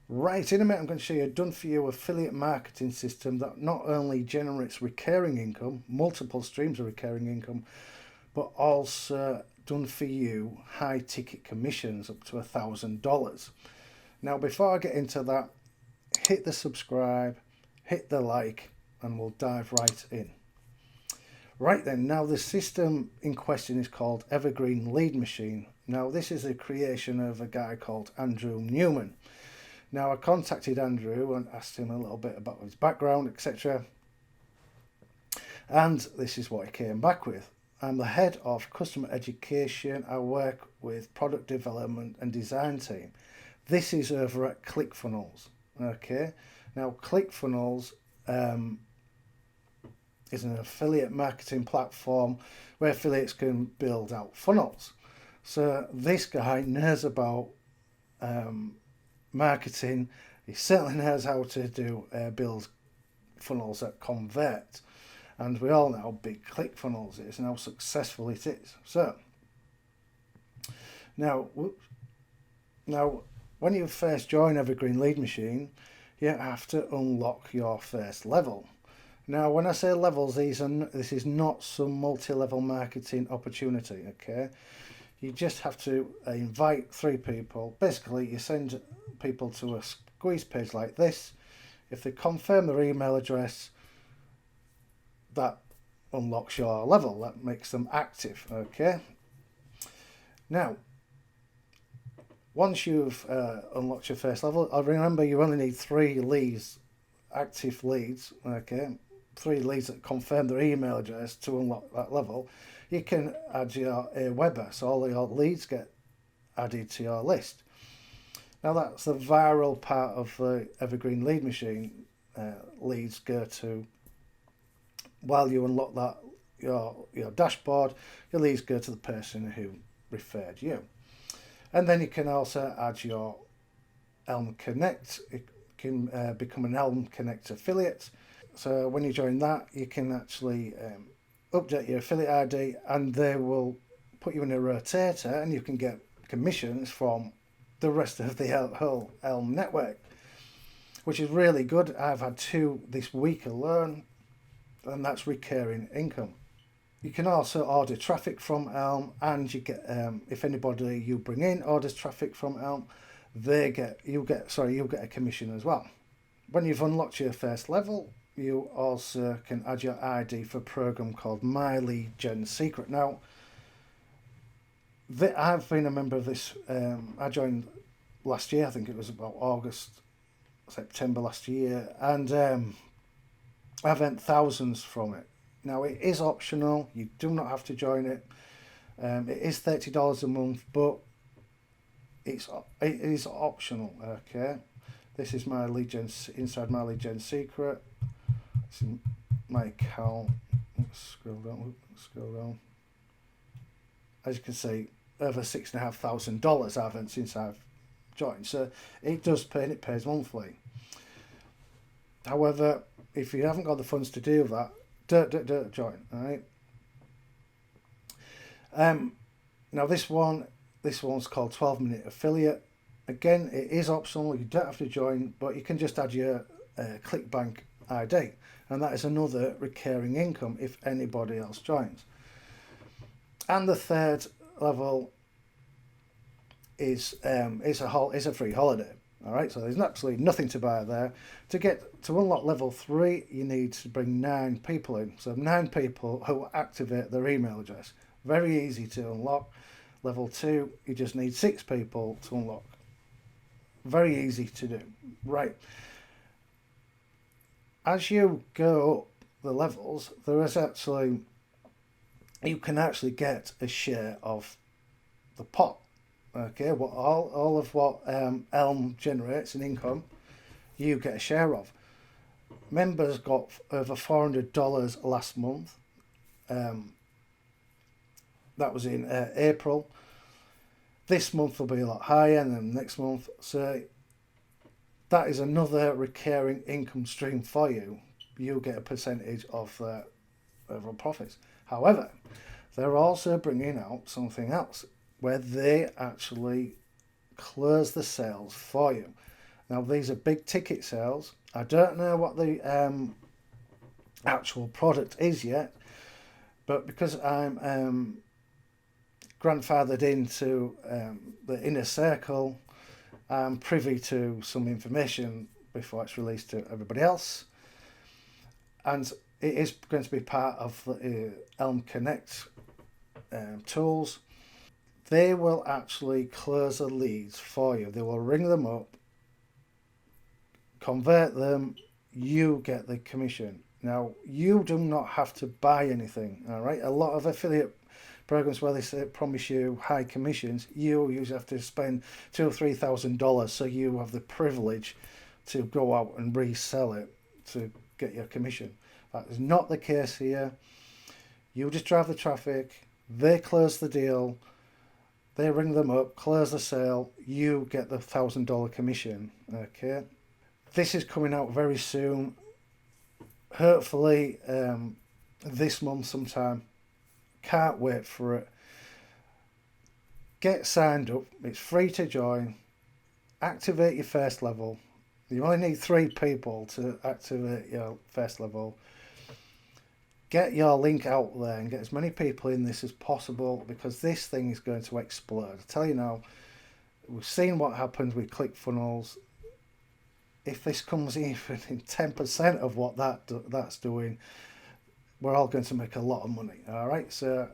Right, in a minute I'm going to show you a done-for-you affiliate marketing system that not only generates recurring income, multiple streams of recurring income, but also done-for-you high-ticket commissions up to $1,000. Now, before I get into that, hit the subscribe, hit the like, and we'll dive right in. Right then, now the system in question is called Evergreen Lead Machine. Now, this is a creation of a guy called Andrew Newman. Now, I contacted Andrew and asked him a little bit about his background, etc. And this is what he came back with. I'm the head of customer education. I work with product development and design team. This is over at ClickFunnels. Okay. Now, ClickFunnels is an affiliate marketing platform where affiliates can build out funnels. So this guy knows about marketing. He certainly knows how to do build funnels that convert, and we all know how big ClickFunnels is and how successful it is. So now, when you first join Evergreen Lead Machine, you have to unlock your first level. Now, when I say levels, this is not some multi-level marketing opportunity. Okay, you just have to invite 3 people. Basically, you send people to a squeeze page like this. If they confirm their email address, that unlocks your level. That makes them active. Okay. Now, once you've unlocked your first level, remember you only need 3 leads, active leads. Okay, 3 leads that confirm their email address to unlock that level. You can add your Aweber, so all your leads get added to your list. Now, that's the viral part of the Evergreen Lead Machine. Leads go to, while you unlock that your dashboard, your leads go to the person who referred you. And then you can also add your Elm Connect. It can become an Elm Connect affiliate. So when you join that, you can actually update your affiliate ID, and they will put you in a rotator, and you can get commissions from the rest of the whole Elm network, which is really good. I've had 2 this week alone, and that's recurring income. You can also order traffic from Elm, and you get if anybody you bring in orders traffic from Elm, you'll get a commission as well. When you've unlocked your first level, you also can add your ID for a program called My Lead Gen Secret. Now, I've been a member of this. I joined last year. I think it was about August, September last year, and I've earned thousands from it. Now, it is optional. You do not have to join it. It is $30 a month, but it is optional. Okay, this is my lead gen inside my lead gen secret. It's in my account. Scroll down. As you can see, over $6,500 I've earned since I've joined. So it does pay, and it pays monthly. However, if you haven't got the funds to do that, don't join. All right. Now this one's called 12-minute affiliate. Again, it is optional. You don't have to join, but you can just add your ClickBank ID, and that is another recurring income if anybody else joins. And the third level is a free holiday. All right, so there's absolutely nothing to buy there. To unlock level 3, you need to bring 9 people in. So 9 people who activate their email address. Very easy to unlock. Level 2, you just need 6 people to unlock. Very easy to do. Right. As you go up the levels, you can actually get a share of the pot. Okay, what all of what Elm generates in income, you get a share of. Members got over $400 last month. That was in April. This month will be a lot higher, and then next month. So that is another recurring income stream for you. You get a percentage of the overall profits. However, they're also bringing out something else where they actually close the sales for you. Now these are big ticket sales. I don't know what the actual product is yet, but because I'm grandfathered into the inner circle, I'm privy to some information before it's released to everybody else, and it is going to be part of the Elm Connect tools. They will actually close the leads for you. They will ring them up, convert them, you get the commission. Now, you do not have to buy anything, all right? A lot of affiliate programs where they promise you high commissions, you usually have to spend $2,000 or $3,000, so you have the privilege to go out and resell it to get your commission. That is not the case here. You just drive the traffic, they close the deal, they ring them up, close the sale, you get the $1,000 commission. Okay, this is coming out very soon. Hopefully this month sometime. Can't wait for it. Get signed up. It's free to join. Activate your first level. You only need 3 people to activate your first level. Get your link out there and get as many people in this as possible, because this thing is going to explode. I tell you now, we've seen what happens with ClickFunnels. If this comes even in 10% of what that's doing, we're all going to make a lot of money. All right, so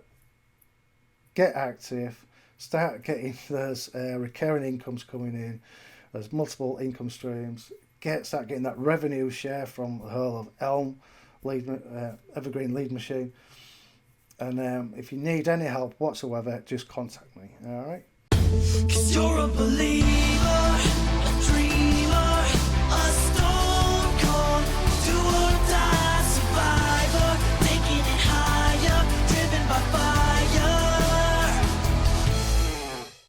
get active, start getting those recurring incomes coming in. There's multiple income streams. Start getting that revenue share from the whole of Elm Evergreen lead machine. And if you need any help whatsoever, just contact me. All right. 'Cause you're a believer.